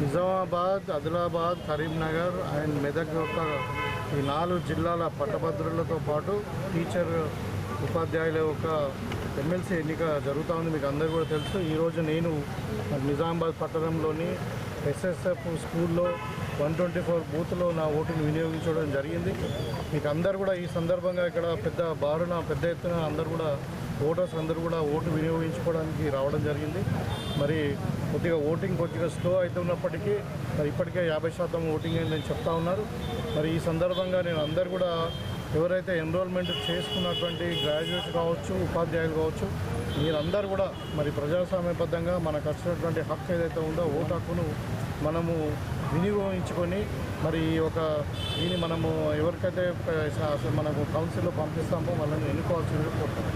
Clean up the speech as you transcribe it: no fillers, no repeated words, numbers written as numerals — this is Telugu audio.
నిజామాబాద్, ఆదిలాబాద్, కరీంనగర్ అండ్ మెదక్ యొక్క ఈ 4 జిల్లాల పట్టభద్రులతో పాటు టీచర్ ఉపాధ్యాయుల యొక్క ఎమ్మెల్సీ ఎన్నిక జరుగుతూ ఉంది. మీకు అందరూ కూడా తెలుసు. ఈరోజు నేను నిజామాబాద్ పట్టణంలోని ఎస్ఎస్ఎఫ్ స్కూల్లో 124 బూత్లో నా ఓటును వినియోగించడం జరిగింది. మీకు అందరు కూడా ఈ సందర్భంగా ఇక్కడ పెద్ద ఎత్తున అందరూ కూడా ఓటర్స్ అందరూ కూడా ఓటు వినియోగించుకోవడానికి రావడం జరిగింది. మరి ఓటింగ్ కొద్దిగా స్లో అవుతున్నప్పటికీ మరి ఇప్పటికే 50% ఓటింగ్ అని నేను చెప్తా ఉన్నారు. మరి ఈ సందర్భంగా నేను అందరు కూడా ఎవరైతే ఎన్రోల్మెంట్ చేసుకున్నటువంటి గ్రాడ్యుయేట్స్ కావచ్చు, ఉపాధ్యాయులు కావచ్చు, మీరందరూ కూడా మరి ప్రజాస్వామ్యబద్ధంగా మనకు వచ్చినటువంటి హక్కు ఏదైతే ఉందో ఓటు హక్కును మనము వినియోగించుకొని మరి దీన్ని మనము ఎవరికైతే మనకు కౌన్సిల్లో పంపిస్తామో వాళ్ళని ఎన్నుకోవాల్సిందిగా కోరుతున్నాం.